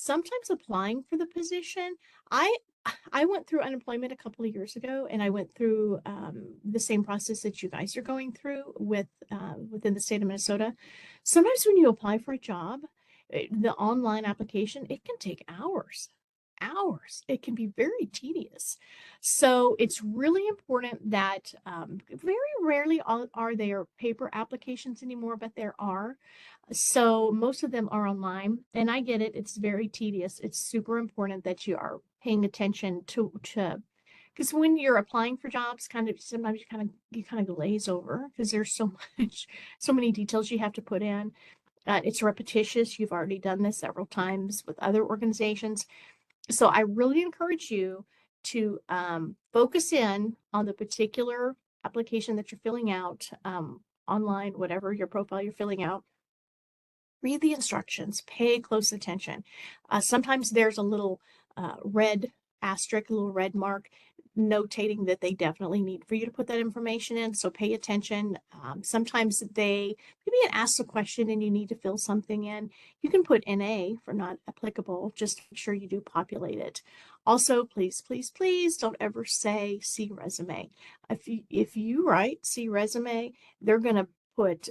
sometimes applying for the position, I I went through unemployment a couple of years ago, and I went through the same process that you guys are going through with within the state of Minnesota. Sometimes when you apply for a job, the online application, it can take hours. Hours. It can be very tedious. So it's really important that very rarely are there paper applications anymore, but there are. So most of them are online, and I get it. It's very tedious. It's super important that you are paying attention to because when you're applying for jobs, kind of sometimes you kind of glaze over because there's so much, so many details you have to put in. It's repetitious. You've already done this several times with other organizations. So I really encourage you to focus in on the particular application that you're filling out online, whatever your profile you're filling out. Read the instructions, pay close attention. Sometimes there's a little red asterisk, a little red mark notating that they definitely need for you to put that information in. So pay attention. Sometimes maybe it asks a question and you need to fill something in. You can put NA for not applicable. Just make sure you do populate it. Also, please, please, please don't ever say see resume. If you write see resume, they're going to put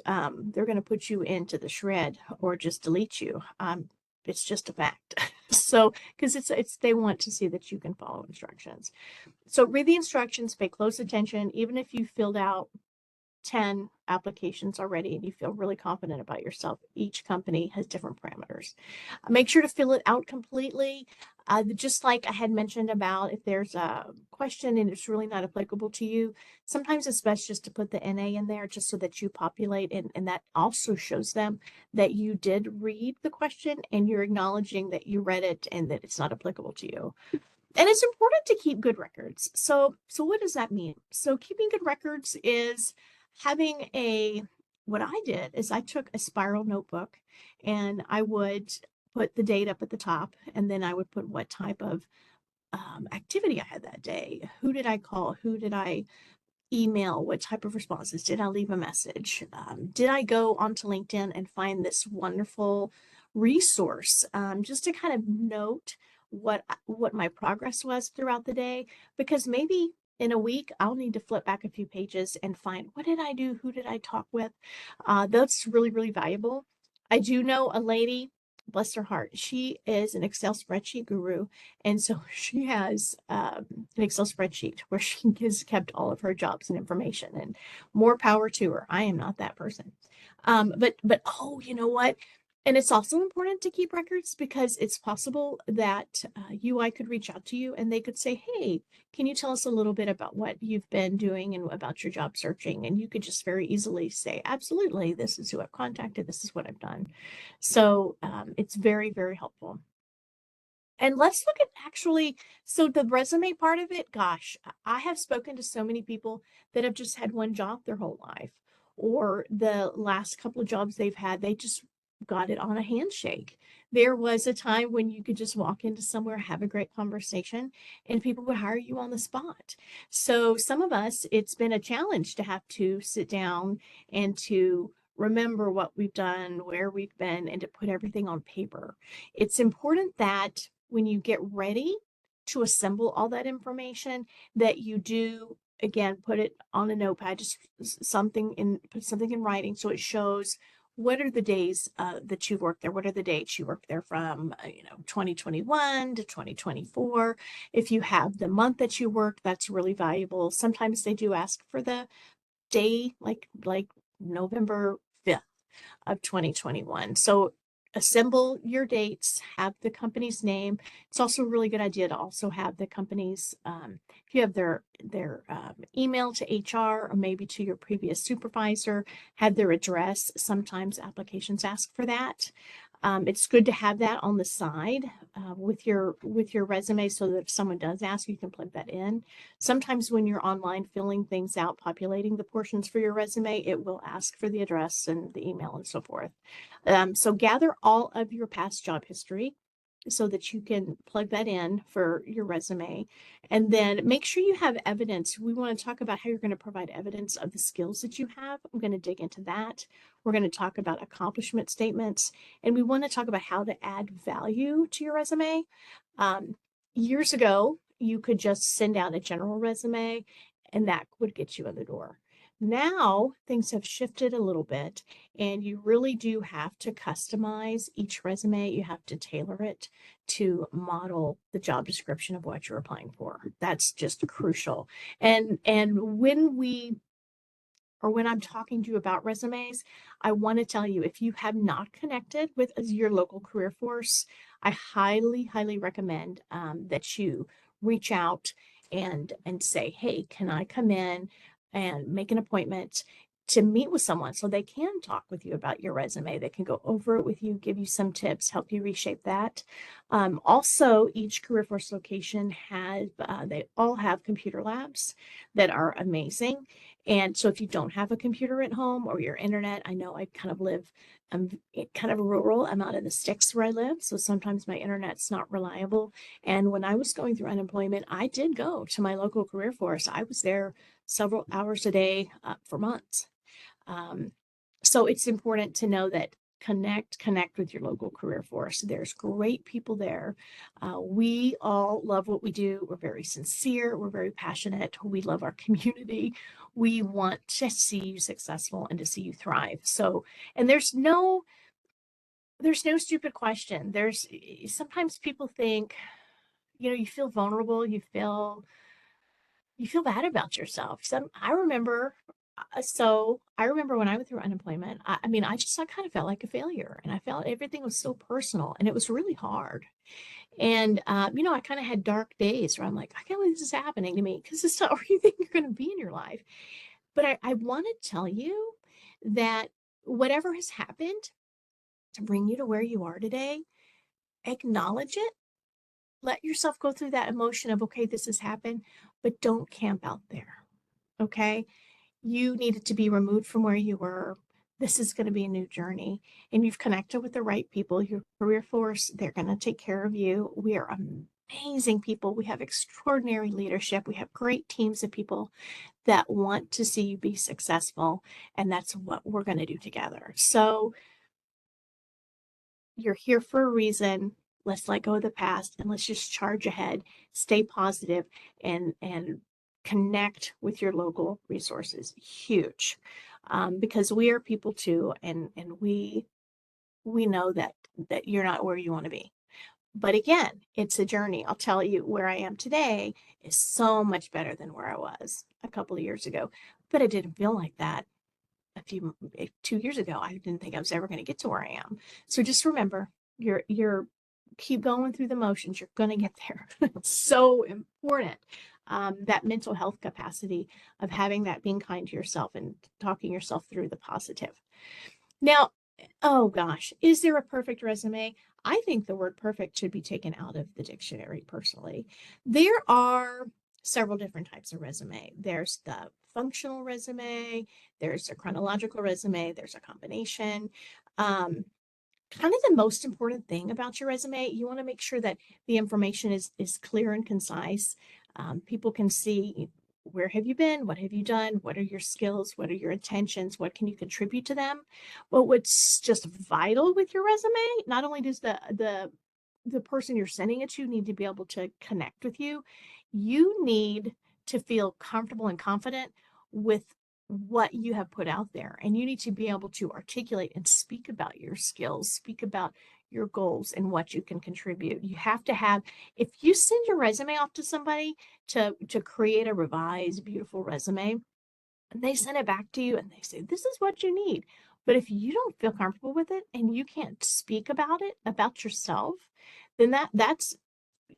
you into the shred or just delete you. It's just a fact. So, because it's they want to see that you can follow instructions. So read the instructions, pay close attention, even if you filled out 10 applications already and you feel really confident about yourself. Each company has different parameters. Make sure to fill it out completely. Just like I had mentioned about if there's a question and it's really not applicable to you, sometimes it's best just to put the NA in there just so that you populate and that also shows them that you did read the question and you're acknowledging that you read it and that it's not applicable to you. And it's important to keep good records. So what does that mean? So keeping good records is having what I did is I took a spiral notebook and I would put the date up at the top, and then I would put what type of activity I had that day. Who did I call? Who did I email? What type of responses? Did I leave a message? Did I go onto LinkedIn and find this wonderful resource just to kind of note what my progress was throughout the day? Because maybe in a week I'll need to flip back a few pages and find what did I do? Who did I talk with? That's really, really valuable. I do know a lady, bless her heart, she is an Excel spreadsheet guru. And so she has an Excel spreadsheet where she has kept all of her jobs and information, and more power to her. I am not that person. But oh, you know what? And it's also important to keep records because it's possible that UI could reach out to you and they could say, hey, can you tell us a little bit about what you've been doing and about your job searching? And you could just very easily say, absolutely, this is who I've contacted, this is what I've done. So it's very, very helpful. And let's look at so the resume part of it, gosh, I have spoken to so many people that have just had one job their whole life, or the last couple of jobs they've had, they just got it on a handshake. There was a time when you could just walk into somewhere, have a great conversation, and people would hire you on the spot. So some of us, it's been a challenge to have to sit down and to remember what we've done, where we've been, and to put everything on paper. It's important that when you get ready to assemble all that information, that you do again put it on a notepad, just put something in writing so it shows what are the days that you worked there, what are the dates you worked there from 2021 to 2024. If you have the month that you worked, that's really valuable. Sometimes they do ask for the day, like November 5th of 2021. So assemble your dates, have the company's name. It's also a really good idea to also have the company's, if you have their email to HR or maybe to your previous supervisor, have their address. Sometimes applications ask for that. It's good to have that on the side with your resume so that if someone does ask, you can plug that in. Sometimes when you're online filling things out, populating the portions for your resume, it will ask for the address and the email and so forth. So gather all of your past job history so that you can plug that in for your resume. And then make sure you have evidence. We want to talk about how you're going to provide evidence of the skills that you have. I'm going to dig into that. We're going to talk about accomplishment statements, and we want to talk about how to add value to your resume. Years ago, you could just send out a general resume and that would get you in the door. Now things have shifted a little bit, and you really do have to customize each resume. You have to tailor it to model the job description of what you're applying for. That's just crucial. And when I'm talking to you about resumes, I want to tell you, if you have not connected with your local career force, I highly, highly recommend that you reach out and say, hey, can I come in and make an appointment to meet with someone so they can talk with you about your resume. They can go over it with you, give you some tips, help you reshape that. Also, each career force location has, they all have computer labs that are amazing. And so if you don't have a computer at home or your internet, I know I kind of live, I'm kind of rural. I'm out in the sticks where I live. So sometimes my internet's not reliable. And when I was going through unemployment, I did go to my local career force. I was there several hours a day for months. So it's important to know that connect with your local career force. There's great people there. We all love what we do. We're very sincere. We're very passionate. We love our community. We want to see you successful and to see you thrive. So, and there's no stupid question. There's sometimes people think, you feel vulnerable, you feel bad about yourself. I remember when I went through unemployment, I mean, I kind of felt like a failure, and I felt everything was so personal, and it was really hard. And, I kind of had dark days where I'm like, I can't believe this is happening to me, because it's not where you think you're going to be in your life. But I want to tell you that whatever has happened to bring you to where you are today, acknowledge it. Let yourself go through that emotion of, okay, this has happened, but don't camp out there. Okay. You needed to be removed from where you were. This is going to be a new journey, and you've connected with the right people. Your career force, they're going to take care of you. We are amazing people. We have extraordinary leadership. We have great teams of people that want to see you be successful, and that's what we're going to do together. So you're here for a reason. Let's let go of the past and let's just charge ahead, stay positive, and connect with your local resources. Huge. Because we are people too, and we know that you're not where you want to be. But again, it's a journey. I'll tell you, where I am today is so much better than where I was a couple of years ago. But it didn't feel like that 2 years ago. I didn't think I was ever going to get to where I am. So just remember, you're keep going through the motions. You're going to get there. It's so important. That mental health capacity of having that, being kind to yourself and talking yourself through the positive. Now, oh gosh, is there a perfect resume? I think the word perfect should be taken out of the dictionary personally. There are several different types of resume. There's the functional resume, there's a chronological resume, there's a combination. Kind of the most important thing about your resume, you want to make sure that the information is clear and concise. People can see, where have you been? What have you done? What are your skills? What are your intentions? What can you contribute to them? But what's just vital with your resume, not only does the person you're sending it to need to be able to connect with you, you need to feel comfortable and confident with what you have put out there. And you need to be able to articulate and speak about your skills, speak about your goals and what you can contribute. You have to have, if you send your resume off to somebody to create a revised, beautiful resume, and they send it back to you and they say, this is what you need. But if you don't feel comfortable with it and you can't speak about it, about yourself, then that's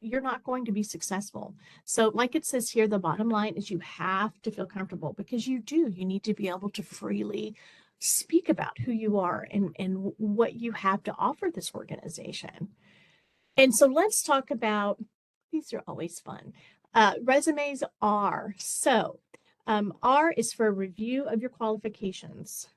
you're not going to be successful. So like it says here, the bottom line is you have to feel comfortable, because you need to be able to freely speak about who you are and what you have to offer this organization. And so let's talk about, these are always fun. Resumes are, so R is for a review of your qualifications.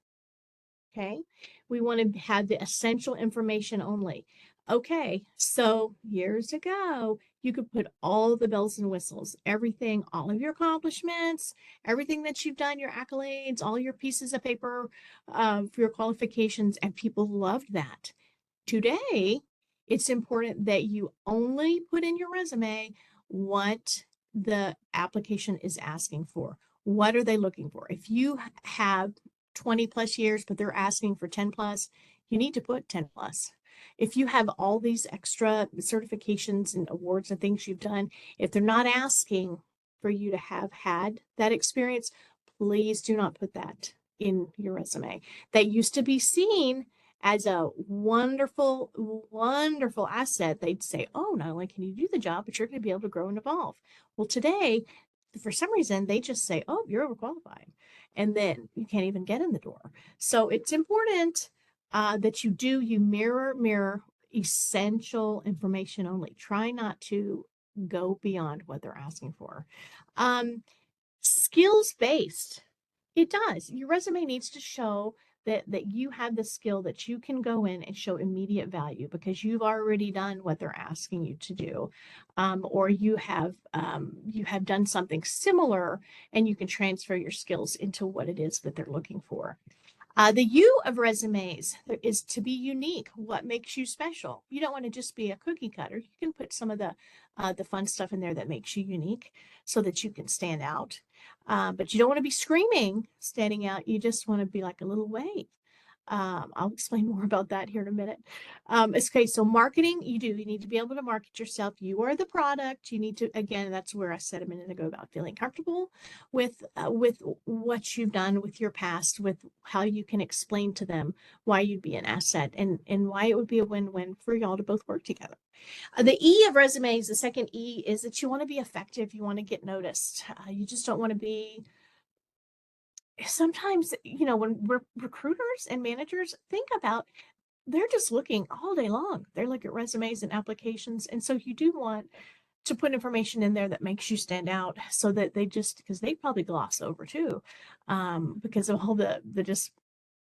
Okay. We want to have the essential information only. Okay, so years ago, you could put all the bells and whistles, everything, all of your accomplishments, everything that you've done, your accolades, all your pieces of paper for your qualifications, and people loved that. Today, it's important that you only put in your resume what the application is asking for. What are they looking for? If you have 20 plus years, but they're asking for 10 plus, you need to put 10 plus. If you have all these extra certifications and awards and things you've done, if they're not asking for you to have had that experience, please do not put that in your resume. That used to be seen as a wonderful, wonderful asset. They'd say, oh, not only can you do the job, but you're going to be able to grow and evolve. Well, today, for some reason, they just say, oh, you're overqualified. And then you can't even get in the door. So it's important that you mirror essential information only. Try not to go beyond what they're asking for. Skills based. It does. Your resume needs to show that you have the skill that you can go in and show immediate value because you've already done what they're asking you to do, or you have done something similar and you can transfer your skills into what it is that they're looking for. The U of resumes is to be unique. What makes you special? You don't want to just be a cookie cutter. You can put some of the fun stuff in there that makes you unique so that you can stand out. But you don't want to be screaming, standing out. You just want to be like a little wave. I'll explain more about that here in a minute. Okay, so marketing, you need to be able to market yourself. You are the product. You need to, again, that's where I said a minute ago about feeling comfortable with what you've done with your past, with how you can explain to them why you'd be an asset and why it would be a win-win for y'all to both work together. The E of resumes, the second E is that you want to be effective. You want to get noticed. You just don't want to be sometimes, when recruiters and managers think about, they're just looking all day long. They look at resumes and applications. And so you do want to put information in there that makes you stand out so that because they probably gloss over too, because of all the just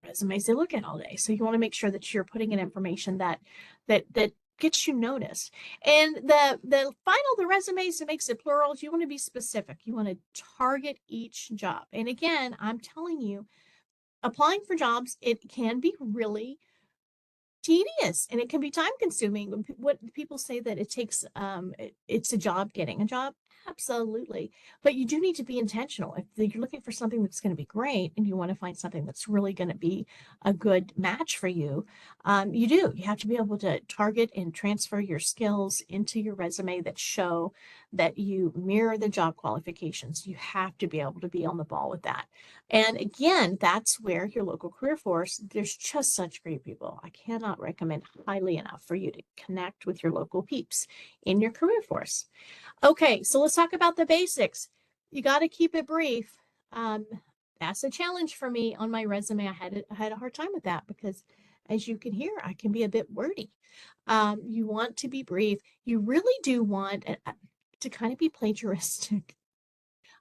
resumes they look at all day. So you want to make sure that you're putting in information that gets you noticed. And the resumes that makes it plural, you want to be specific. You want to target each job. And again, I'm telling you, applying for jobs, it can be really tedious and it can be time consuming. What people say that it takes it's a job getting a job. Absolutely. But you do need to be intentional. If you're looking for something that's going to be great and you want to find something that's really going to be a good match for you, you have to be able to target and transfer your skills into your resume that show that you mirror the job qualifications. You have to be able to be on the ball with that. And again, that's where your local career force, there's just such great people. I cannot recommend highly enough for you to connect with your local peeps in your career force. Okay, so let's talk about the basics. You got to keep it brief. That's a challenge for me on my resume. I had a hard time with that because, as you can hear, I can be a bit wordy. You want to be brief. You really do want to kind of be plagiaristic.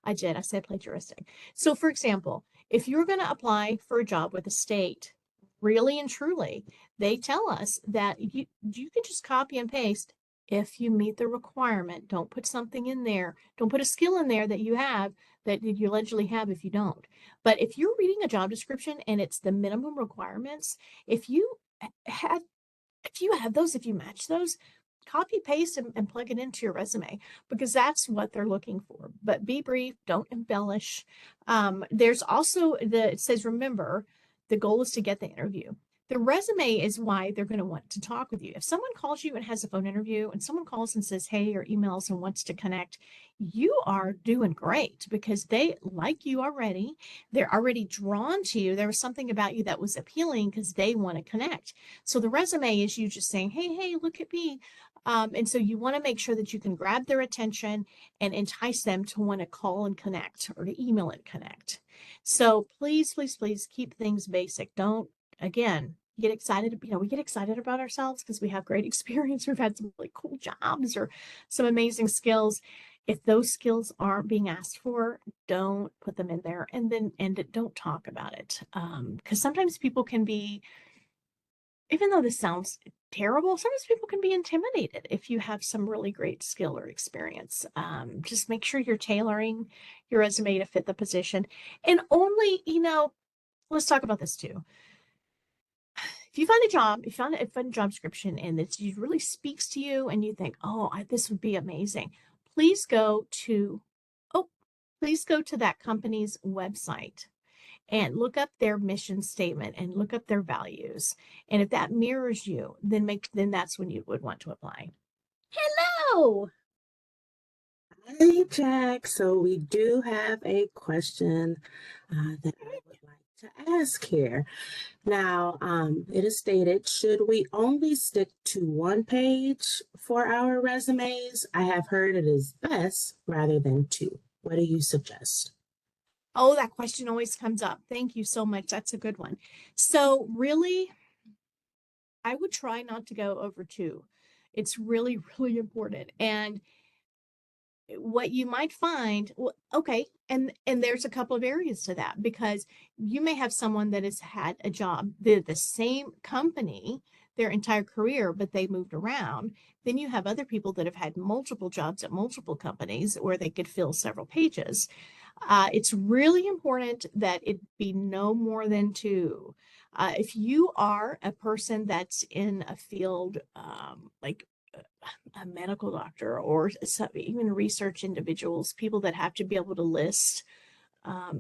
I said plagiaristic. So, for example, if you're going to apply for a job with a state, really and truly, they tell us that you can just copy and paste if you meet the requirement. Don't put something in there. Don't put a skill in there that you have that you allegedly have if you don't. But if you're reading a job description and it's the minimum requirements, if you had if you match those, copy paste and plug it into your resume because that's what they're looking for. But be brief, don't embellish. There's also it says, remember, the goal is to get the interview. The resume is why they're going to want to talk with you. If someone calls you and has a phone interview and someone calls and says, hey, or emails and wants to connect, you are doing great because they like you already. They're already drawn to you. There was something about you that was appealing because they want to connect. So the resume is you just saying, hey, look at me. And so you want to make sure that you can grab their attention and entice them to want to call and connect or to email and connect. So please, please, please keep things basic. Don't, again, get excited. We get excited about ourselves because we have great experience. We've had some really cool jobs or some amazing skills. If those skills aren't being asked for, don't put them in there and don't talk about it. Because sometimes people can be even though this sounds terrible, sometimes people can be intimidated if you have some really great skill or experience. Just make sure you're tailoring your resume to fit the position. And only, let's talk about this too. If you find a job, if you find a fun job description and it really speaks to you and you think, oh, this would be amazing, please go to, oh, please go to that company's website and look up their mission statement and look up their values. And if that mirrors you, then that's when you would want to apply. Hello. Hey, Jack. So we do have a question that I would like to ask here. Now, it is stated, should we only stick to one page for our resumes? I have heard it is best rather than two. What do you suggest? Oh, that question always comes up. Thank you so much. That's a good one. So really, I would try not to go over two. It's really, really important. And what you might find, well, okay, and there's a couple of areas to that, because you may have someone that has had a job, the same company their entire career, but they moved around. Then you have other people that have had multiple jobs at multiple companies where they could fill several pages. It's really important that it be no more than two. If you are a person that's in a field, like a medical doctor or even research individuals, people that have to be able to list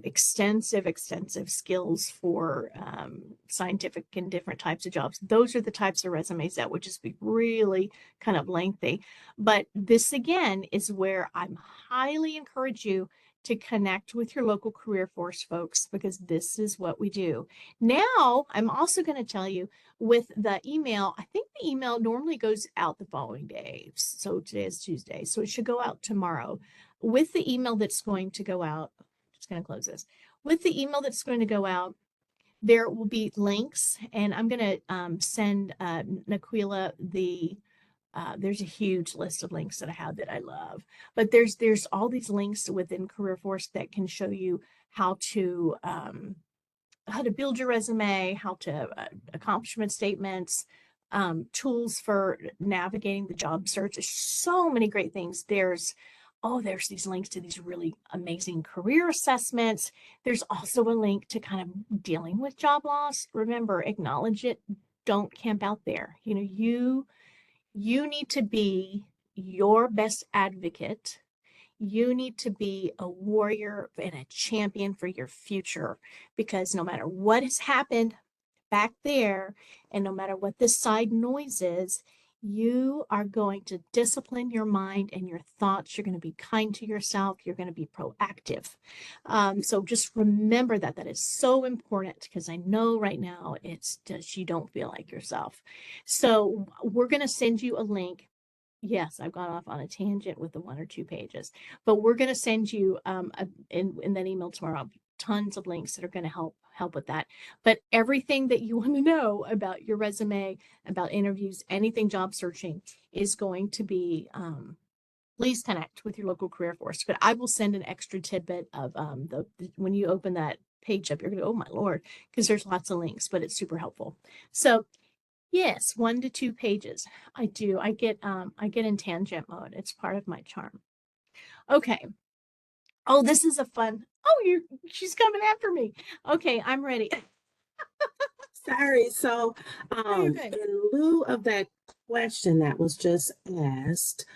extensive skills for scientific and different types of jobs. Those are the types of resumes that would just be really kind of lengthy. But this again is where I'm highly encourage you to connect with your local career force folks, because this is what we do. Now, I'm also going to tell you with the email, I think the email normally goes out the following day. So today is Tuesday, so it should go out tomorrow. With the email that's going to go out, just going to close this. With the email that's going to go out, there will be links, and I'm going to send Naquila there's a huge list of links that I have that I love, but there's all these links within Career Force that can show you how to build your resume, how to accomplishment statements, tools for navigating the job search. There's so many great things. There's these links to these really amazing career assessments. There's also a link to kind of dealing with job loss. Remember, acknowledge it. Don't camp out there. You need to be your best advocate. You need to be a warrior and a champion for your future, because no matter what has happened back there, and no matter what this side noise is, you are going to discipline your mind and your thoughts. You're going to be kind to yourself. You're going to be proactive. So just remember that is so important, because I know right now it's just you don't feel like yourself. So we're going to send you a link. Yes, I've gone off on a tangent with the 1 or 2 pages, but we're going to send you in that email tomorrow tons of links that are going to help with that. But everything that you want to know about your resume, about interviews, anything job searching is going to be please connect with your local career force. But I will send an extra tidbit of when you open that page up, you're going to go, oh my Lord, because there's lots of links, but it's super helpful. So yes, 1 to 2 pages. I do. I get in tangent mode. It's part of my charm. Okay. Oh, this is a fun. Oh, she's coming after me. Okay, I'm ready. Sorry. So, Okay. in lieu of that question that was just asked,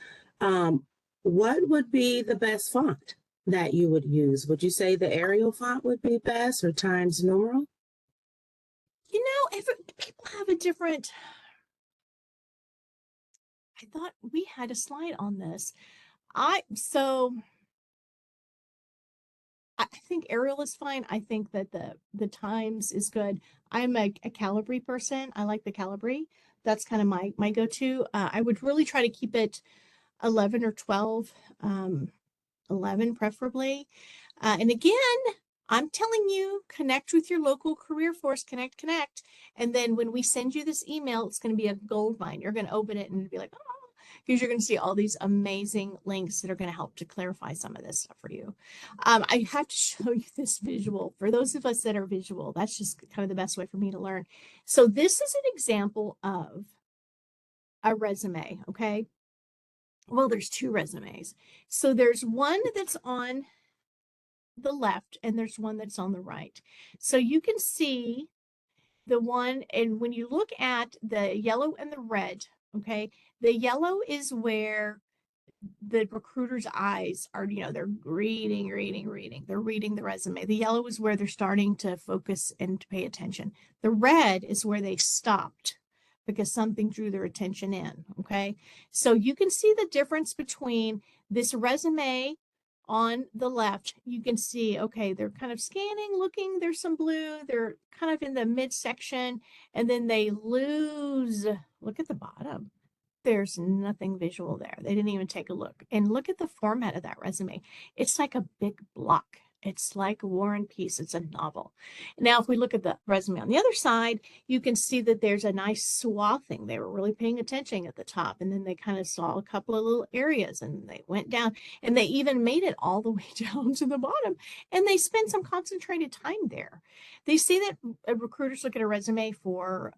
um, what would be the best font that you would use? Would you say the Arial font would be best or Times Numeral? People have a different. I thought we had a slide on this. I think Arial is fine. I think that the Times is good. I'm a Calibri person. I like the Calibri. That's kind of my go-to. I would really try to keep it 11 or 12, 11 preferably. And again, I'm telling you, connect with your local career force, connect. And then when we send you this email, it's going to be a gold mine. You're going to open it and be like, oh, because you're going to see all these amazing links that are going to help to clarify some of this stuff for you. I have to show you this visual. For those of us that are visual, that's just kind of the best way for me to learn. So this is an example of a resume, okay? Well, there's two resumes. So there's one that's on the left and there's one that's on the right. So you can see the one, and when you look at the yellow and the red, okay, the yellow is where the recruiter's eyes are, they're reading. They're reading the resume. The yellow is where they're starting to focus and to pay attention. The red is where they stopped because something drew their attention in. Okay. So you can see the difference between this resume on the left. You can see, okay, they're kind of scanning, looking, there's some blue, they're kind of in the midsection, and then they lose. Look at the bottom. There's nothing visual there. They didn't even take a look. And look at the format of that resume. It's like a big block. It's like War and Peace. It's a novel. Now, if we look at the resume on the other side, you can see that there's a nice swathing. They were really paying attention at the top, and then they kind of saw a couple of little areas, and they went down, and they even made it all the way down to the bottom, and they spent some concentrated time there. They say that recruiters look at a resume for,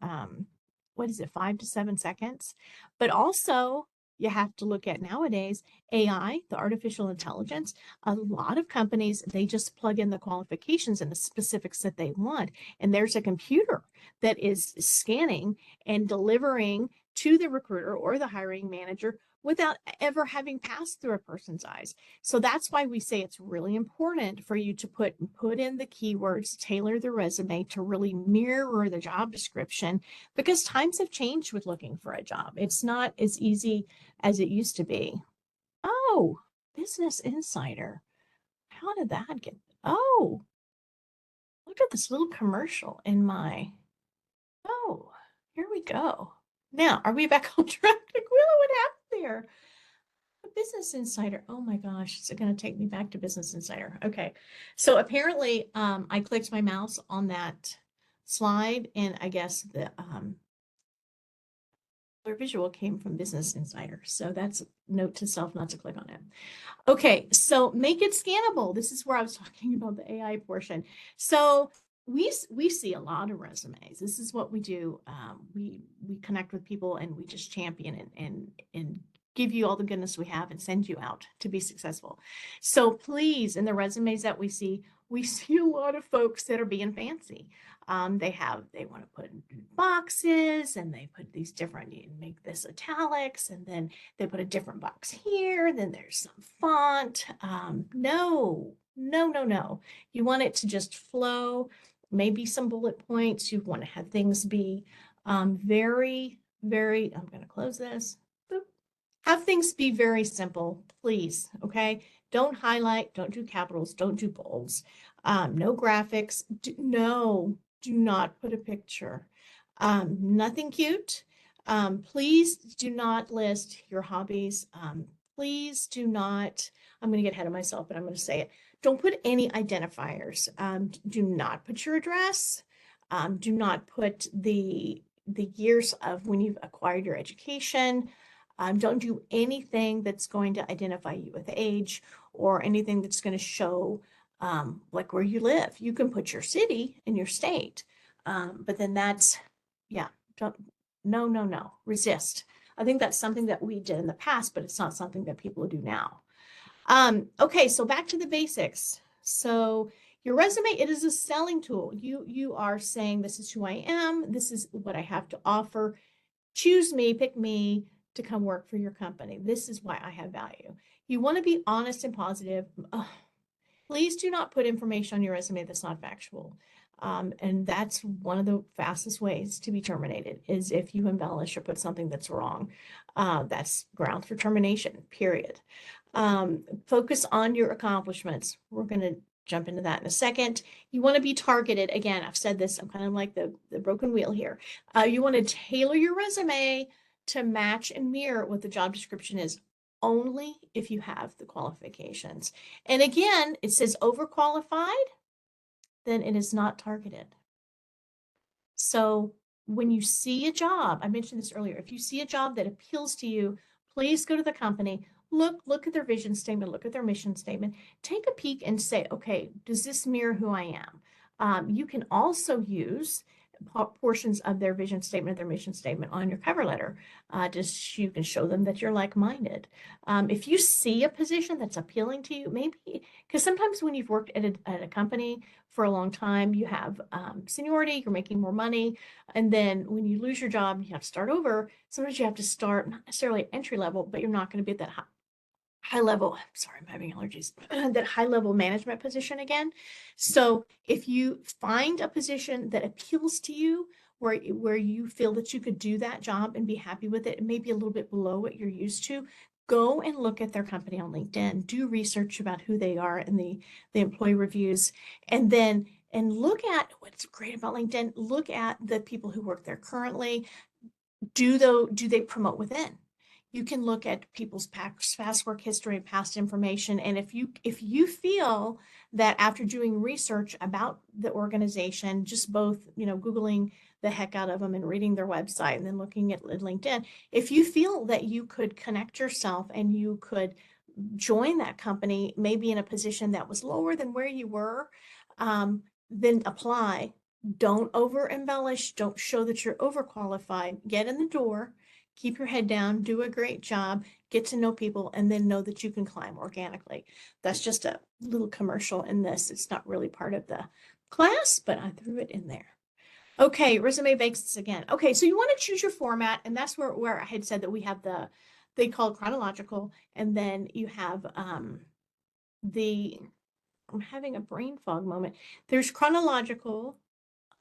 what is it, 5 to 7 seconds? But also, you have to look at nowadays AI, the artificial intelligence. A lot of companies, they just plug in the qualifications and the specifics that they want. And there's a computer that is scanning and delivering to the recruiter or the hiring manager without ever having passed through a person's eyes. So that's why we say it's really important for you to put in the keywords, tailor the resume to really mirror the job description, because times have changed with looking for a job. It's not as easy as it used to be. Oh, Business Insider. How did that get? Oh, look at this little commercial in my. Oh, here we go. Now, are we back on track? Aquila, what happened there? Business Insider. Oh my gosh, is it going to take me back to Business Insider? Okay. So apparently, I clicked my mouse on that slide, and I guess the visual came from Business Insider. So that's a note to self not to click on it. Okay, so make it scannable. This is where I was talking about the AI portion. So we see a lot of resumes. This is what we do. We connect with people and we just champion and give you all the goodness we have and send you out to be successful. So please, in the resumes that we see a lot of folks that are being fancy. They want to put boxes, and they put these different, you make this italics, and then they put a different box here, then there's some font. No. You want it to just flow, maybe some bullet points. You want to have things be very, very, I'm going to close this. Boop. Have things be very simple, please, okay? Don't highlight, don't do capitals, don't do bolds. No graphics. Do not put a picture. Nothing cute. Please do not list your hobbies. Please do not, I'm going to get ahead of myself, but I'm going to say it. Don't put any identifiers. Do not put your address. Do not put the years of when you've acquired your education. Don't do anything that's going to identify you with age or anything that's going to show like where you live. You can put your city and your state, but then that's, yeah, don't, no, resist. I think that's something that we did in the past, but it's not something that people do now. Okay, so back to the basics. So your resume, it is a selling tool. You are saying, this is who I am. This is what I have to offer. Choose me, pick me to come work for your company. This is why I have value. You want to be honest and positive. Please do not put information on your resume that's not factual. And that's one of the fastest ways to be terminated, is if you embellish or put something that's wrong. That's grounds for termination, period. Focus on your accomplishments. We're going to jump into that in a second. You want to be targeted. Again, I've said this, I'm kind of like the broken wheel here. You want to tailor your resume to match and mirror what the job description is, only if you have the qualifications. And again, it says overqualified, then it is not targeted. So when you see a job, I mentioned this earlier, if you see a job that appeals to you, please go to the company, look at their vision statement, look at their mission statement, take a peek and say, okay, does this mirror who I am? You can also use portions of their vision statement, their mission statement on your cover letter. Just you can show them that you're like-minded. If you see a position that's appealing to you, maybe because sometimes when you've worked at a company for a long time, you have seniority, you're making more money, and then when you lose your job, you have to start over. Sometimes you have to start not necessarily entry level, but you're not going to be at that high level, I'm sorry, I'm having allergies, that high level management position again. So if you find a position that appeals to you, where you feel that you could do that job and be happy with it, maybe a little bit below what you're used to, go and look at their company on LinkedIn, do research about who they are and the employee reviews, and then look at what's great about LinkedIn. Look at the people who work there currently. Do they promote within? You can look at people's past work history and past information. And if you feel that after doing research about the organization, just both, Googling the heck out of them and reading their website and then looking at LinkedIn, if you feel that you could connect yourself and you could join that company, maybe in a position that was lower than where you were, then apply. Don't over embellish. Don't show that you're overqualified. Get in the door, keep your head down, do a great job, get to know people, and then know that you can climb organically. That's just a little commercial in this. It's not really part of the class, but I threw it in there. Okay, resume basics again. Okay, so you want to choose your format, and that's where I had said that we have they call it chronological, and then you have the I'm having a brain fog moment. There's chronological.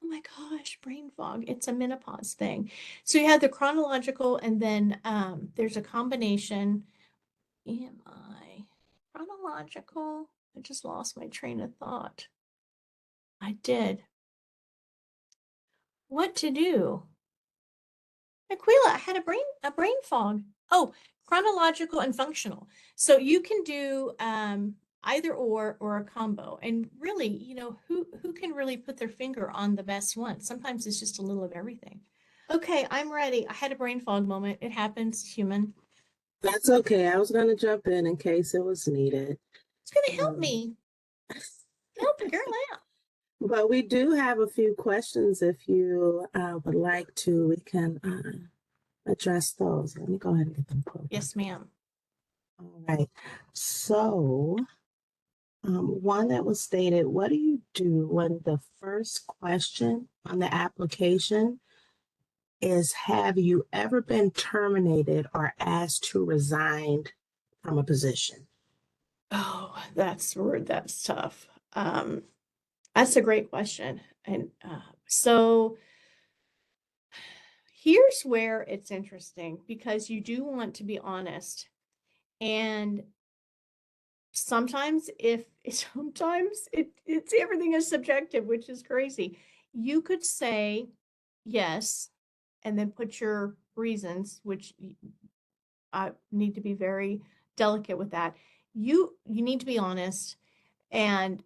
Oh my gosh, brain fog. It's a menopause thing. So you have the chronological, and then there's a combination. Am I chronological? I just lost my train of thought. I did. What to do? Aquila, I had a brain fog. Oh, chronological and functional. So you can do either or a combo. And really, who can really put their finger on the best one? Sometimes it's just a little of everything. Okay, I'm ready. I had a brain fog moment. It happens, human. That's okay. I was going to jump in case it was needed. It's gonna help Um, me. Help a girl out. but we do have a few questions if you would like to. We can address those. Let me go ahead and get them pulled up. Yes, ma'am. All right. So, one that was stated, what do you do when the first question on the application is, have you ever been terminated or asked to resign from a position? Oh, that's tough. That's a great question. And so here's where it's interesting because you do want to be honest. And sometimes it's everything is subjective, which is crazy. You could say yes and then put your reasons, which I need to be very delicate with that. You need to be honest, and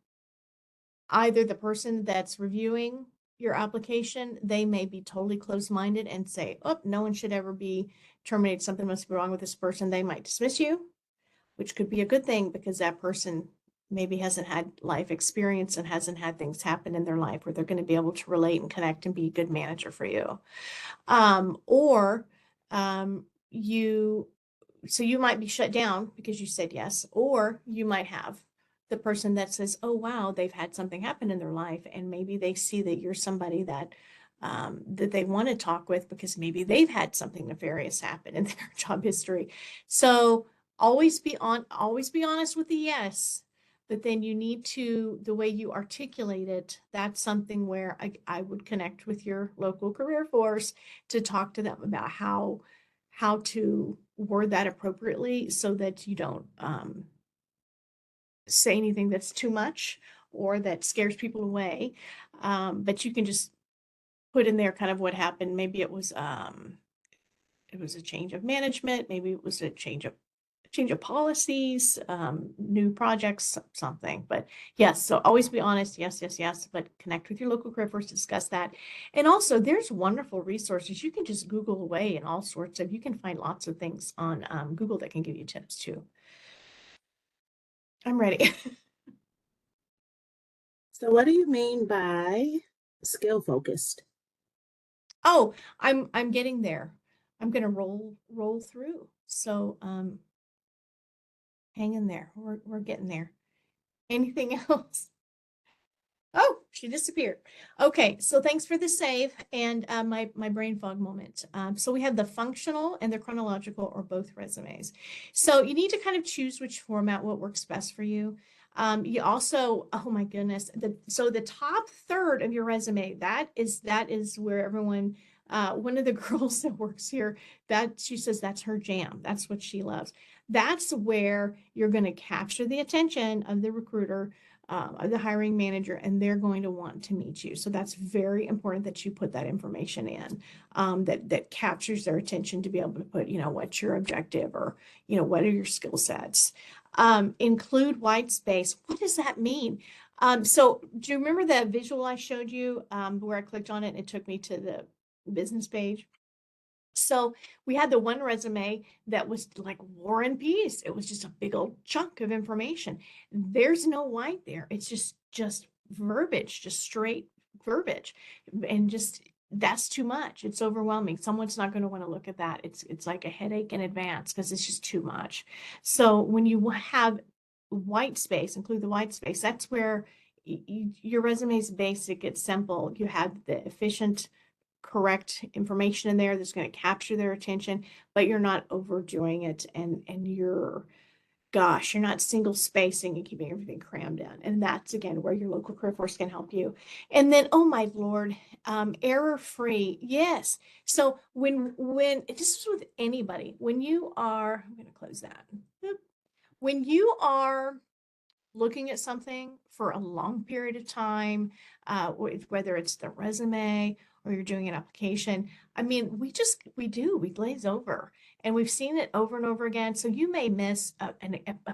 either the person that's reviewing your application, they may be totally closed-minded and say, oh, no one should ever be terminated. Something must be wrong with this person. They might dismiss you, which could be a good thing because that person maybe hasn't had life experience and hasn't had things happen in their life where they're going to be able to relate and connect and be a good manager for you. Or you so you might be shut down because you said yes, or you might have the person that says, oh wow, they've had something happen in their life, and maybe they see that you're somebody that that they want to talk with because maybe they've had something nefarious happen in their job history. So always be honest with the yes, but then you need to, the way you articulate it, that's something where I would connect with your local career force to talk to them about how to word that appropriately so that you don't say anything that's too much or that scares people away. But you can just put in there kind of what happened. Maybe it was a change of management. Maybe it was a change of change of policies, new projects, something. But yes, so always be honest. Yes, yes, yes. But connect with your local career force, discuss that. And also, there's wonderful resources. You can just Google away and all sorts of, you can find lots of things on Google that can give you tips too. I'm ready. So what do you mean by skill focused? Oh, I'm getting there. I'm gonna roll through. So hang in there. We're getting there. Anything else? Oh, she disappeared. Okay, so thanks for the save and my brain fog moment. So we have the functional and the chronological or both resumes. So you need to kind of choose which format, what works best for you. You also, oh my goodness, so the top third of your resume, that is where everyone, one of the girls that works here, that she says that's her jam. That's what she loves. That's where you're going to capture the attention of the recruiter, the hiring manager, and they're going to want to meet you. So that's very important that you put that information in, that captures their attention to be able to put, what's your objective, or, what are your skill sets. Include white space. What does that mean? So do you remember the visual I showed you, where I clicked on it and it took me to the business page? So we had the one resume that was like War and Peace. It was just a big old chunk of information. There's no white there. It's just verbiage, just straight verbiage. And just that's too much. It's overwhelming. Someone's not going to want to look at that. It's like a headache in advance because it's just too much. So when you have white space, include the white space, that's where your resume is basic, it's simple. You have the efficient, correct information in there that's going to capture their attention, but you're not overdoing it, and you're not single spacing and keeping everything crammed in. And that's again where your local career force can help you. And then, oh my Lord, error free. Yes. So when this is with anybody, when you are, I'm going to close that. When you are looking at something for a long period of time, whether it's the resume or you're doing an application. I mean, we glaze over, and we've seen it over and over again. So you may miss a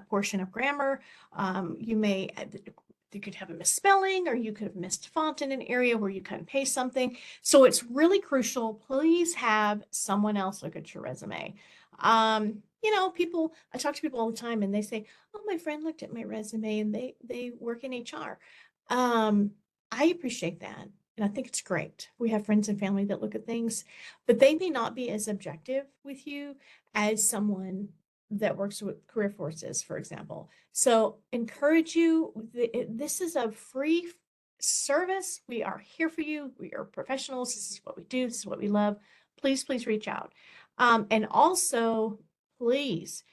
portion of grammar. You could have a misspelling, or you could have missed font in an area where you cut and paste something. So it's really crucial. Please have someone else look at your resume. I talk to people all the time and they say, oh, my friend looked at my resume and they work in HR. Um, I appreciate that. And I think it's great. We have friends and family that look at things, but they may not be as objective with you as someone that works with career forces, for example. So encourage you. This is a free service. We are here for you. We are professionals. This is what we do. This is what we love. Please, please reach out. And also, please,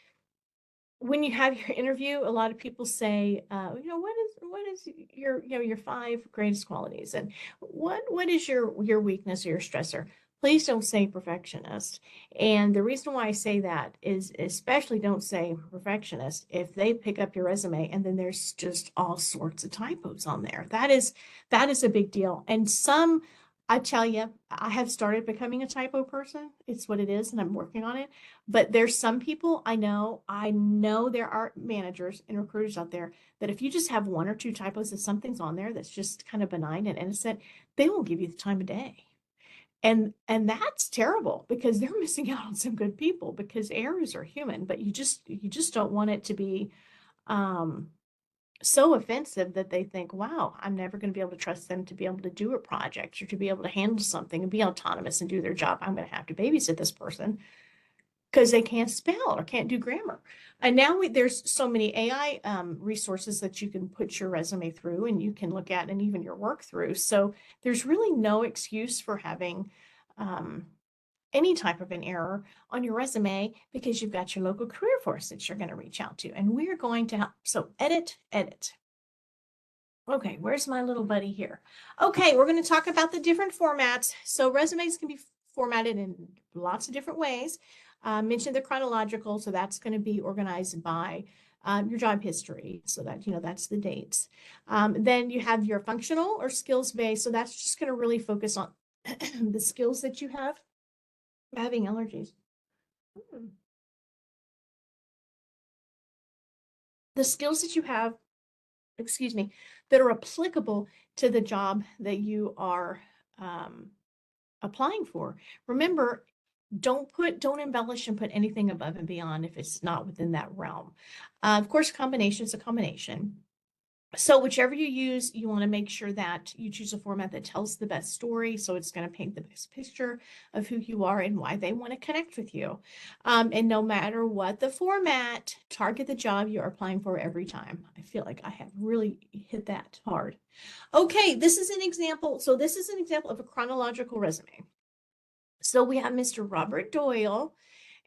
when you have your interview, a lot of people say, what is your five greatest qualities, and what is your weakness or your stressor? Please don't say perfectionist. And the reason why I say that is, especially don't say perfectionist if they pick up your resume and then there's just all sorts of typos on there. That is a big deal. And I tell you, I have started becoming a typo person. It's what it is, and I'm working on it. But there's some people I know there are managers and recruiters out there that if you just have one or two typos, if something's on there that's just kind of benign and innocent, they won't give you the time of day. And that's terrible because they're missing out on some good people, because errors are human, but you just don't want it to be um so offensive that they think, wow, I'm never going to be able to trust them to be able to do a project or to be able to handle something and be autonomous and do their job. I'm going to have to babysit this person because they can't spell or can't do grammar. And now there's so many AI resources that you can put your resume through and you can look at, and even your work through. So there's really no excuse for having um, any type of an error on your resume, because you've got your local career force that you're going to reach out to, and we're going to help. So edit, edit. Okay, where's my little buddy here? Okay, we're going to talk about the different formats. So resumes can be formatted in lots of different ways. Mentioned the chronological, so that's going to be organized by your job history, so that that's the dates. Then you have your functional or skills based, so that's just going to really focus on the skills that you have. I'm having allergies. Hmm. the skills that you have, excuse me, that are applicable to the job that you are applying for. Remember, don't embellish and put anything above and beyond if it's not within that realm. Of course, combination is a combination. So whichever you use, you want to make sure that you choose a format that tells the best story. So it's going to paint the best picture of who you are and why they want to connect with you. And no matter what the format, target the job you're applying for every time. I feel like I have really hit that hard. Okay, this is an example. So this is an example of a chronological resume. So we have Mr. Robert Doyle,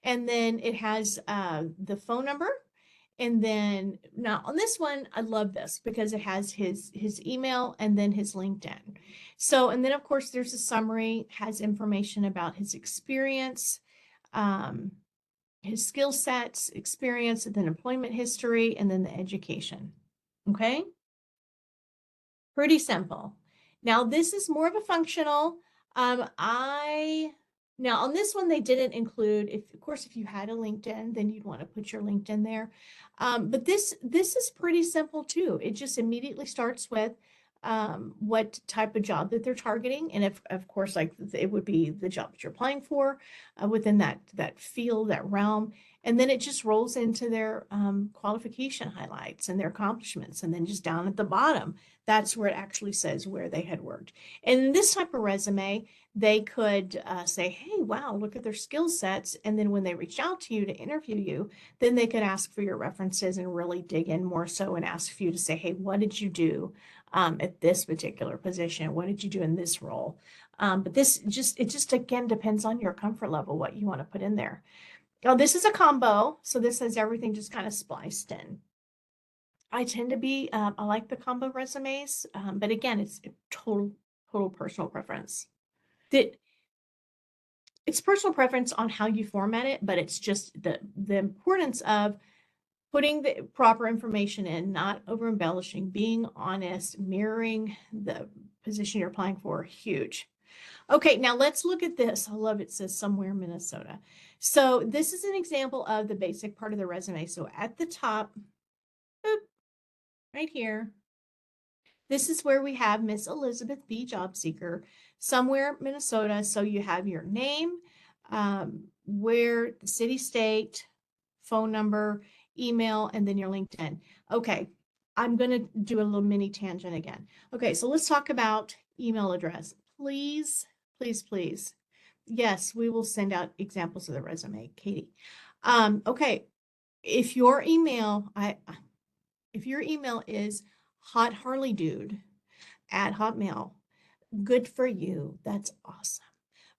and then it has the phone number. And then now on this one, I love this because it has his email and then his LinkedIn. So, and then of course there's a summary, has information about his experience, his skill sets, experience, and then employment history, and then the education. Okay. Pretty simple. Now this is more of a functional. Now on this one, they didn't include, if of course, if you had a LinkedIn, then you'd want to put your LinkedIn there. But this is pretty simple too. It just immediately starts with what type of job that they're targeting. And if, of course, like it would be the job that you're applying for within that field, that realm. And then it just rolls into their qualification highlights and their accomplishments. And then just down at the bottom, that's where it actually says where they had worked. And in this type of resume, they could say, hey, wow, look at their skill sets. And then when they reach out to you to interview you, then they could ask for your references and really dig in more so and ask for you to say, hey, what did you do at this particular position? What did you do in this role? But it just again depends on your comfort level, what you want to put in there. Now, this is a combo. So this has everything just kind of spliced in. I tend to be, I like the combo resumes, but again, it's total personal preference. It's personal preference on how you format it, but it's just the importance of putting the proper information in, not over embellishing, being honest, mirroring the position you're applying for, huge. Okay, now let's look at this. I love it says somewhere Minnesota. So this is an example of the basic part of the resume. So at the top, boop, right here, this is where we have Miss Elizabeth B. Job Seeker, somewhere Minnesota. So you have your name, where the city, state, phone number, email, and then your LinkedIn. Okay, I'm going to do a little mini tangent again. Okay, so let's talk about email address. Please, please, please. Yes, we will send out examples of the resume, Katie. Okay, if your email is hot Harley dude at Hotmail, good for you. That's awesome.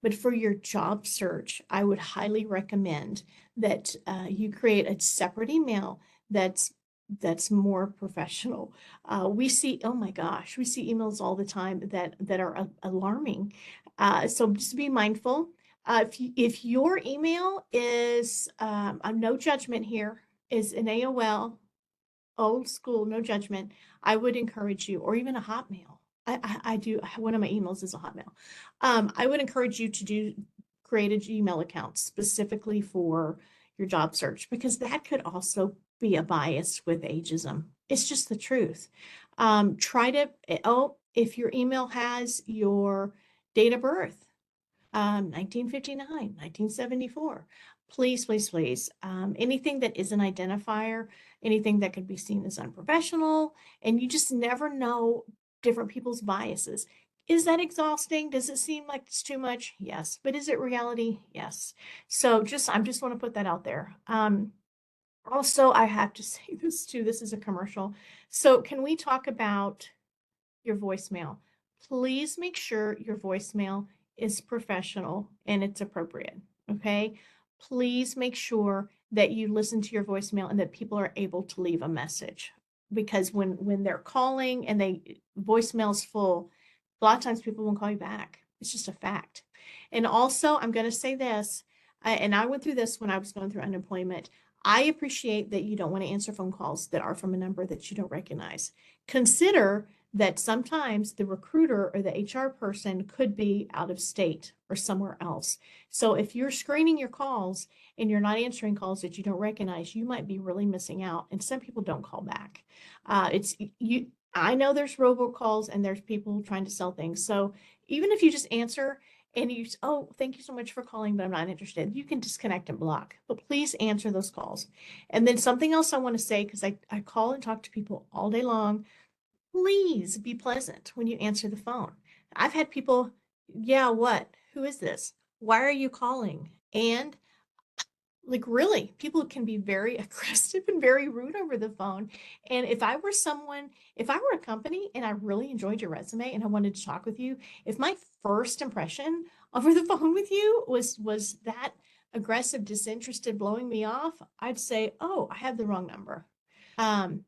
But for your job search, I would highly recommend that you create a separate email that's more professional. We see, oh my gosh, we see emails all the time that are alarming. So just be mindful. If your email is, no judgment here, is an AOL, old school, no judgment, I would encourage you, or even a Hotmail. I do, one of my emails is a Hotmail. I would encourage you to create a Gmail account specifically for your job search, because that could also be a bias with ageism. It's just the truth. If your email has your date of birth, 1959, 1974. Please, please, please. Anything that is an identifier, anything that could be seen as unprofessional, and you just never know different people's biases. Is that exhausting? Does it seem like it's too much? Yes. But is it reality? Yes. So I just want to put that out there. Also, I have to say this too. This is a commercial. So can we talk about your voicemail? Please make sure your voicemail is professional and it's appropriate. Okay. Please make sure that you listen to your voicemail and that people are able to leave a message, because when they're calling and voicemail's full, a lot of times people won't call you back. It's just a fact. And also, I'm going to say this, and I went through this when I was going through unemployment. I appreciate that you don't want to answer phone calls that are from a number that you don't recognize. Consider that sometimes the recruiter or the HR person could be out of state or somewhere else. So if you're screening your calls and you're not answering calls that you don't recognize, you might be really missing out. And some people don't call back. It's you. I know there's robocalls and there's people trying to sell things. So even if you just answer and you, oh, thank you so much for calling, but I'm not interested, you can disconnect and block. But please answer those calls. And then something else I want to say, because I call and talk to people all day long, please be pleasant when you answer the phone. I've had people, yeah, what? Who is this? Why are you calling? And like, really, people can be very aggressive and very rude over the phone. And if I were someone, if I were a company and I really enjoyed your resume and I wanted to talk with you, if my first impression over the phone with you was that aggressive, disinterested, blowing me off, I'd say, oh, I have the wrong number. Um,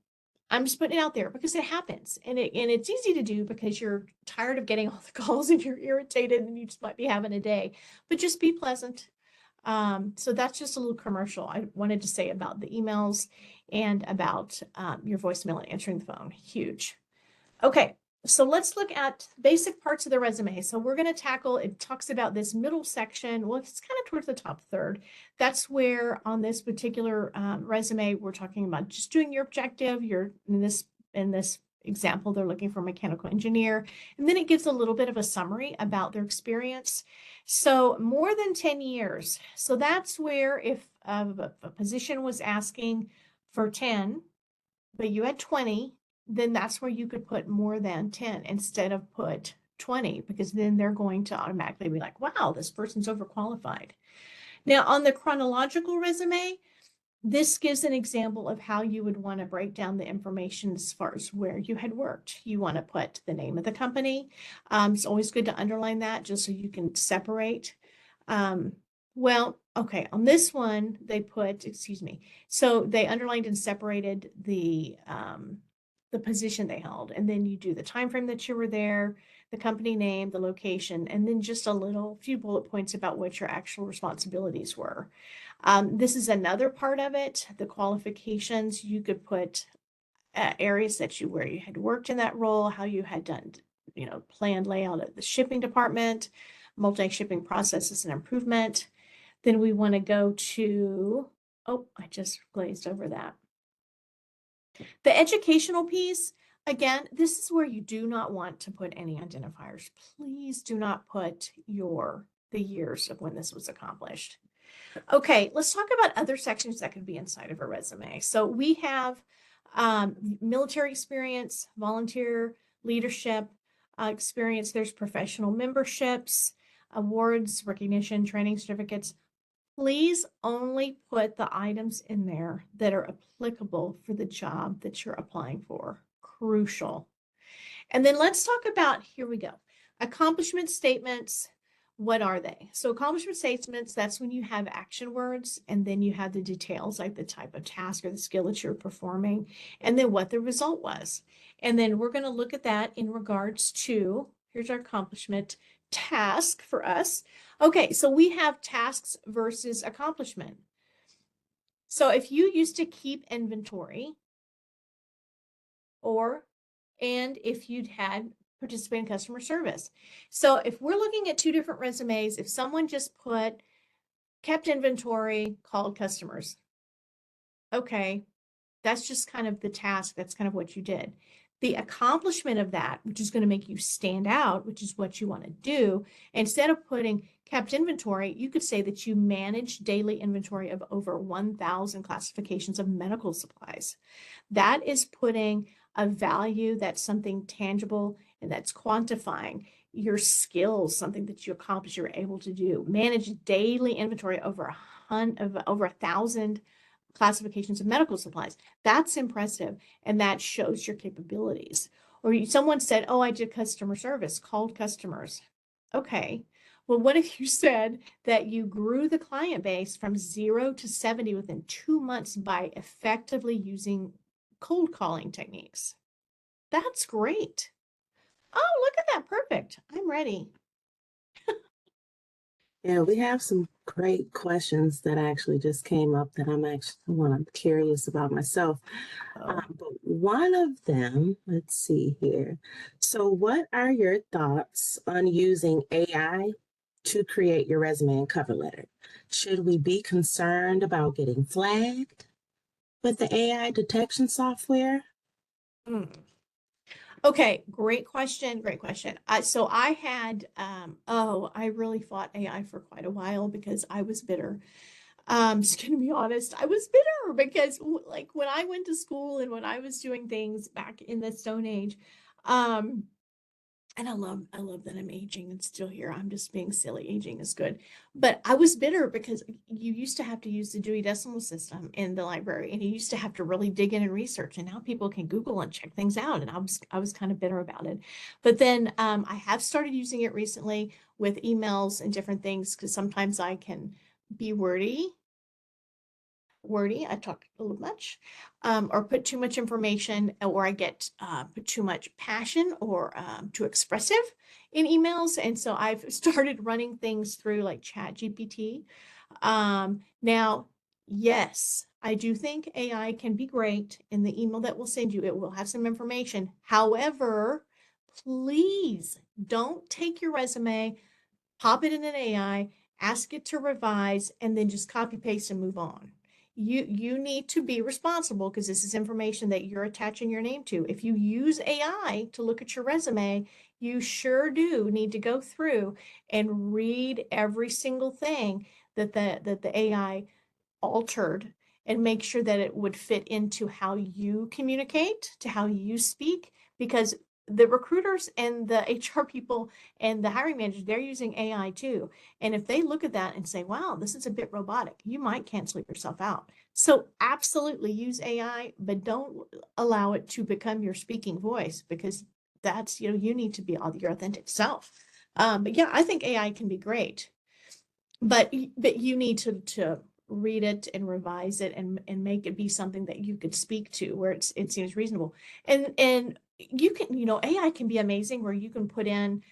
I'm just putting it out there because it happens, and it's easy to do because you're tired of getting all the calls and you're irritated and you just might be having a day. But just be pleasant. So that's just a little commercial I wanted to say about the emails and about your voicemail and answering the phone. Huge. Okay, so let's look at basic parts of the resume. So we're going to tackle, it talks about this middle section. Well, it's kind of towards the top third. That's where on this particular resume, we're talking about just doing your objective. You're in this example, they're looking for a mechanical engineer. And then it gives a little bit of a summary about their experience. So more than 10 years. So that's where if a position was asking for 10, but you had 20, then that's where you could put more than 10 instead of put 20, because then they're going to automatically be like, wow, this person's overqualified. Now, on the chronological resume, this gives an example of how you would want to break down the information as far as where you had worked. You want to put the name of the company. It's always good to underline that just so you can separate. Well, okay, on this one, they put, excuse me, so they underlined and separated the position they held, and then you do the time frame that you were there, the company name, the location, and then just a little few bullet points about what your actual responsibilities were. This is another part of it, the qualifications. You could put areas that you where you had worked in that role, how you had done, planned layout of the shipping department, multi-shipping processes and improvement. Then we want to go to, oh, I just glazed over that. The educational piece, again, this is where you do not want to put any identifiers. Please do not put the years of when this was accomplished. Okay, let's talk about other sections that could be inside of a resume. So we have military experience, volunteer leadership experience. There's professional memberships, awards, recognition, training certificates. Please only put the items in there that are applicable for the job that you're applying for. Crucial. And then let's talk about, here we go, accomplishment statements. What are they? So accomplishment statements, that's when you have action words and then you have the details like the type of task or the skill that you're performing and then what the result was. And then we're going to look at that in regards to, here's our accomplishment task for us. Okay, so we have tasks versus accomplishment. So if you used to keep inventory and if you'd had participate in customer service. So if we're looking at two different resumes, if someone just put kept inventory, called customers, okay, that's just kind of the task. That's kind of what you did. The accomplishment of that, which is going to make you stand out, which is what you want to do, instead of putting kept inventory, you could say that you manage daily inventory of over 1,000 classifications of medical supplies. That is putting a value, that's something tangible and that's quantifying your skills, something that you accomplish, you're able to do. Manage daily inventory over 1,000 classifications of medical supplies. That's impressive, and that shows your capabilities. Or someone said, oh, I did customer service, called customers. Okay, well, what if you said that you grew the client base from 0 to 70 within 2 months by effectively using cold calling techniques? That's great. Oh, look at that. Perfect. I'm ready. Yeah, we have some great questions that actually just came up that I'm curious about myself. Oh. But one of them, let's see here. So, what are your thoughts on using AI to create your resume and cover letter? Should we be concerned about getting flagged with the AI detection software? Mm. Okay, great question. Great question. So I had, I really fought AI for quite a while because I was bitter. Just gonna be honest, I was bitter because like when I went to school and when I was doing things back in the Stone Age, um, and I love that I'm aging and still here. I'm just being silly. Aging is good. But I was bitter because you used to have to use the Dewey Decimal System in the library and you used to have to really dig in and research. And now people can Google and check things out. And I was kind of bitter about it. But then I have started using it recently with emails and different things because sometimes I can be wordy, I talk a little much, or put too much information, or I get put too much passion or too expressive in emails. And so I've started running things through like Chat GPT. Now, yes, I do think AI can be great in the email that we'll send you. It will have some information. However, please don't take your resume, pop it in an AI, ask it to revise, and then just copy paste and move on. You need to be responsible because this is information that you're attaching your name to. If you use AI to look at your resume, you sure do need to go through and read every single thing that the AI altered and make sure that it would fit into how you communicate, to how you speak, because the recruiters and the HR people and the hiring managers, they're using AI too. And if they look at that and say, wow, this is a bit robotic, you might cancel yourself out. So absolutely use AI, but don't allow it to become your speaking voice because that's, you need to be your authentic self. But yeah, I think AI can be great, but you need to read it and revise it and make it be something that you could speak to where it seems reasonable. And you can, AI can be amazing where you can put in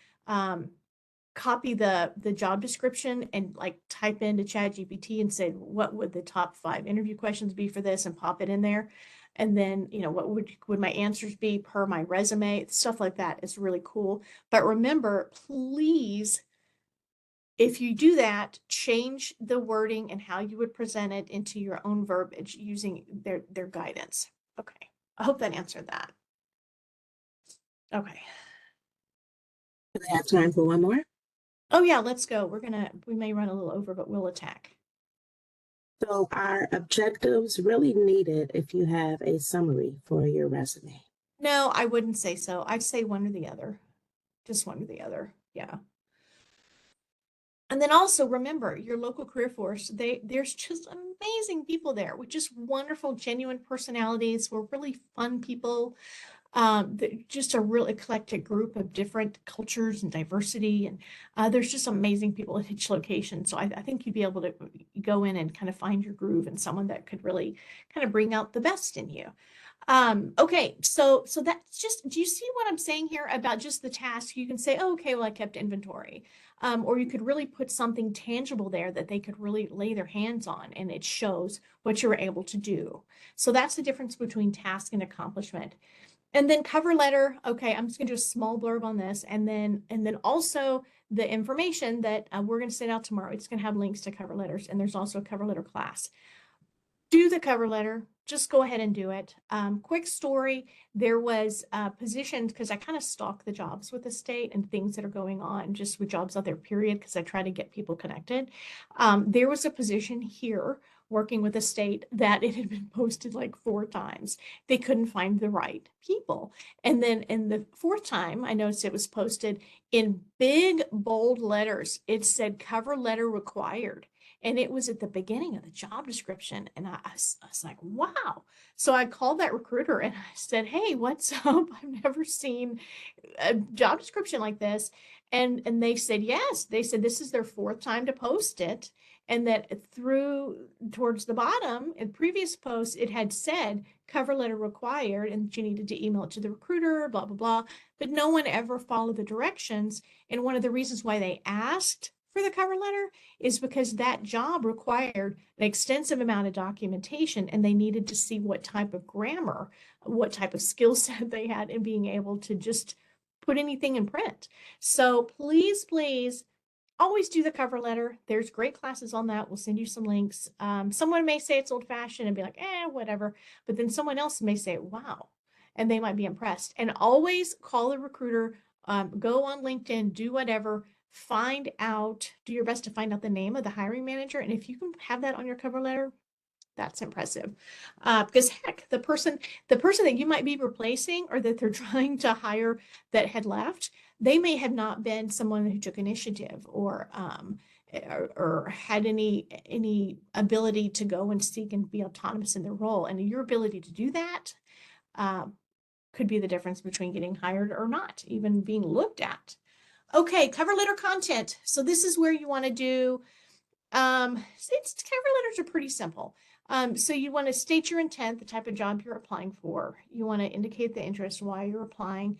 copy the job description and like type into Chat GPT and say what would the top 5 interview questions be for this and pop it in there. And then, what would my answers be per my resume? Stuff like that is really cool. But remember, please, if you do that, change the wording and how you would present it into your own verbiage using their guidance. Okay. I hope that answered that. Okay. Do we have time for one more? Oh yeah, let's go. We may run a little over, but we'll attack. So, are objectives really needed if you have a summary for your resume? No, I wouldn't say so. I'd say one or the other. Just one or the other. Yeah. And then also remember your local career force, there's just amazing people there with just wonderful, genuine personalities. We're really fun people. Just a real eclectic group of different cultures and diversity. And there's just amazing people at each location. So I think you'd be able to go in and kind of find your groove and someone that could really kind of bring out the best in you. Okay, so that's just, do you see what I'm saying here about just the task? You can say, oh, okay, well, I kept inventory. Or you could really put something tangible there that they could really lay their hands on and it shows what you were able to do. So that's the difference between task and accomplishment. And then cover letter. Okay, I'm just gonna do a small blurb on this, and then also the information that we're gonna send out tomorrow. It's gonna have links to cover letters, and there's also a cover letter class. Do the cover letter. Just go ahead and do it. Quick story. There was positions because I kind of stalk the jobs with the state and things that are going on just with jobs out there, period, because I try to get people connected. There was a position here working with a state that it had been posted like 4 times. They couldn't find the right people. And then in the 4th time, I noticed it was posted in big, bold letters. It said cover letter required. And it was at the beginning of the job description. And I was like, wow. So I called that recruiter and I said, hey, what's up? I've never seen a job description like this. And they said, yes. They said this is their 4th time to post it. And that through towards the bottom in previous posts, it had said cover letter required and you needed to email it to the recruiter, blah, blah, blah. But no one ever followed the directions. And one of the reasons why they asked for the cover letter is because that job required an extensive amount of documentation and they needed to see what type of grammar, what type of skill set they had in being able to just put anything in print. So please, please always do the cover letter. There's great classes on that. We'll send you some links. Someone may say it's old fashioned and be like, whatever. But then someone else may say, wow, and they might be impressed. And always call the recruiter, go on LinkedIn, do whatever, find out, do your best to find out the name of the hiring manager. And if you can have that on your cover letter, that's impressive. Because heck, the person that you might be replacing or that they're trying to hire that had left, they may have not been someone who took initiative or had any ability to go and seek and be autonomous in their role. And your ability to do that could be the difference between getting hired or not, even being looked at. Okay, cover letter content. So this is where you want to do cover letters are pretty simple. So you want to state your intent, the type of job you're applying for. You want to indicate the interest, why you're applying.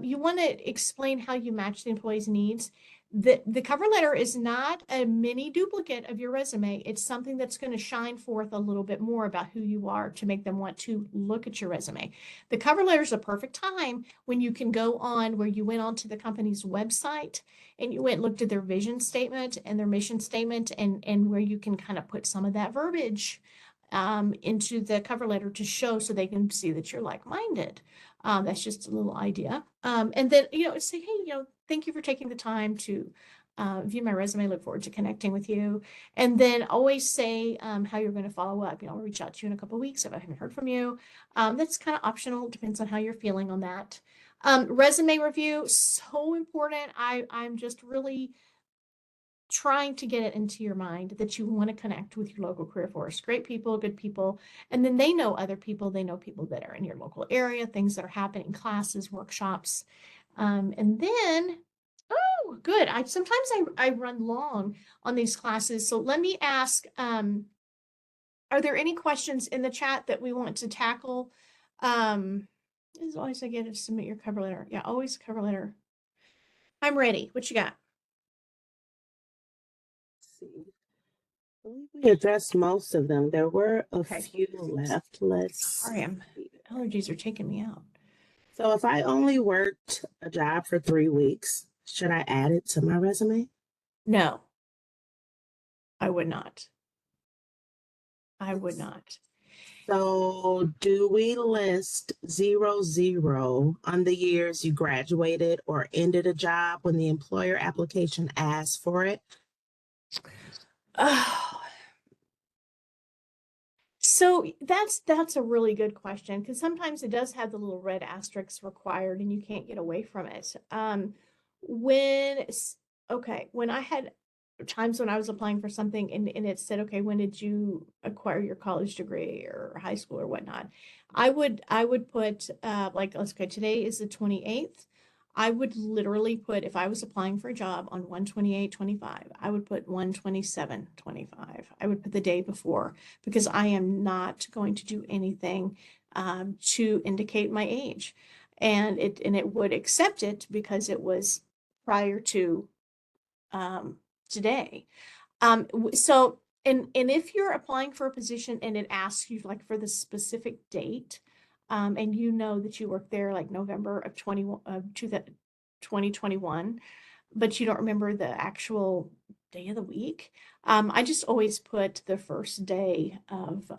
You want to explain how you match the employee's needs. The cover letter is not a mini duplicate of your resume. It's something that's going to shine forth a little bit more about who you are to make them want to look at your resume. The cover letter is a perfect time when you can go on where you went onto the company's website and you went and looked at their vision statement and their mission statement and where you can kind of put some of that verbiage into the cover letter to show so they can see that you're like-minded. That's just a little idea. And then, say, hey, thank you for taking the time to view my resume. Look forward to connecting with you. And then always say how you're going to follow up. I'll reach out to you in a couple of weeks if I haven't heard from you. That's kind of optional. Depends on how you're feeling on that. Resume review, so important. I'm just really trying to get it into your mind that you want to connect with your local career force. Great people, good people. And then they know other people. They know people that are in your local area, things that are happening, classes, workshops. And then, oh, good. Sometimes I run long on these classes. So let me ask, are there any questions in the chat that we want to tackle? As always, I get to submit your cover letter. Yeah, always cover letter. I'm ready. What you got? See. I believe we addressed most of them. There were a Okay. few left. Let's Sorry, see. allergies are taking me out. So if I only worked a job for 3 weeks, should I add it to my resume? No, I would not. I would not. So do we list 00 on the years you graduated or ended a job when the employer application asks for it? Oh, so that's a really good question because sometimes it does have the little red asterisks required and you can't get away from it. When when I had times when I was applying for something and it said, okay, when did you acquire your college degree or high school or whatnot? I would put like let's okay, today is the 28th. I would literally put if I was applying for a job on 1/28/25, I would put 1/27/25. I would put the day before because I am not going to do anything to indicate my age. And it would accept it because it was prior to today. So and if you're applying for a position and it asks you like for the specific date, and you know that you worked there like November of 2021, but you don't remember the actual day of the week, I just always put the first day of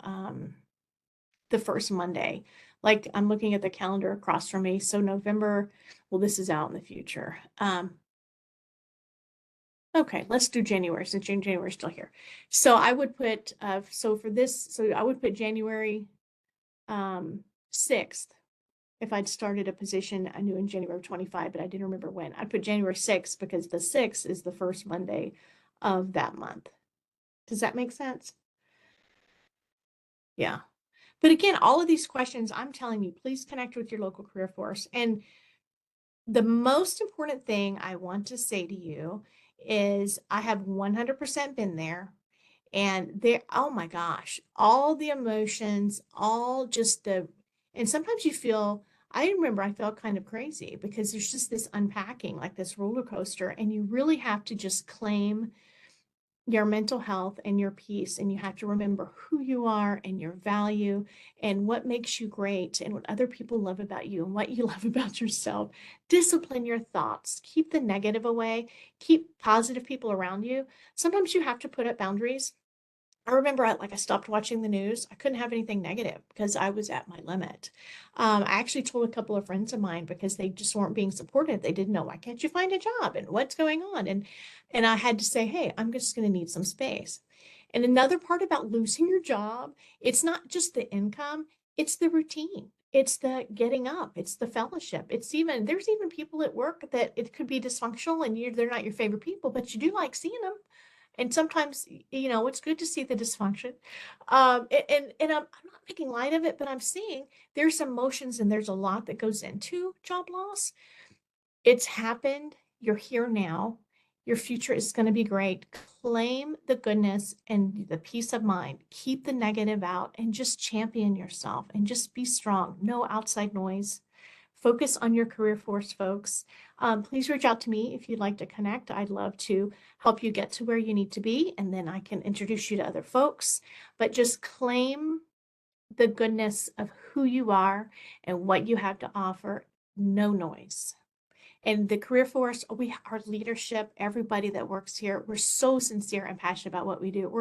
the first Monday. Like I'm looking at the calendar across from me. So November, well, this is out in the future. Okay, let's do January since January is still here. So I would put, so for this, so I would put January 6th. If I'd started a position, I knew in January of 25, but I didn't remember when. I'd put January 6th because the 6th is the first Monday of that month. Does that make sense? Yeah. But again, all of these questions, I'm telling you, please connect with your local career force. And the most important thing I want to say to you is I have 100% been there. And there, oh my gosh, all the emotions, all just and sometimes you feel, I remember I felt kind of crazy because there's just this unpacking, like this roller coaster, and you really have to just claim your mental health and your peace. And you have to remember who you are and your value and what makes you great and what other people love about you and what you love about yourself. Discipline your thoughts, keep the negative away, keep positive people around you. Sometimes you have to put up boundaries. I remember I stopped watching the news. I couldn't have anything negative because I was at my limit. I actually told a couple of friends of mine because they just weren't being supported. They didn't know, why can't you find a job and what's going on? And I had to say, hey, I'm just going to need some space. And another part about losing your job, it's not just the income, it's the routine. It's the getting up, it's the fellowship. There's even people at work that it could be dysfunctional and they're not your favorite people, but you do like seeing them. And sometimes, it's good to see the dysfunction. And I'm not making light of it, but I'm seeing there's emotions and there's a lot that goes into job loss. It's happened. You're here now. Your future is going to be great. Claim the goodness and the peace of mind. Keep the negative out and just champion yourself and just be strong. No outside noise. Focus on your career force, folks. Please reach out to me if you'd like to connect. I'd love to help you get to where you need to be, and then I can introduce you to other folks. But just claim the goodness of who you are and what you have to offer. No noise. And the career force, our leadership, everybody that works here, we're so sincere and passionate about what we do. We're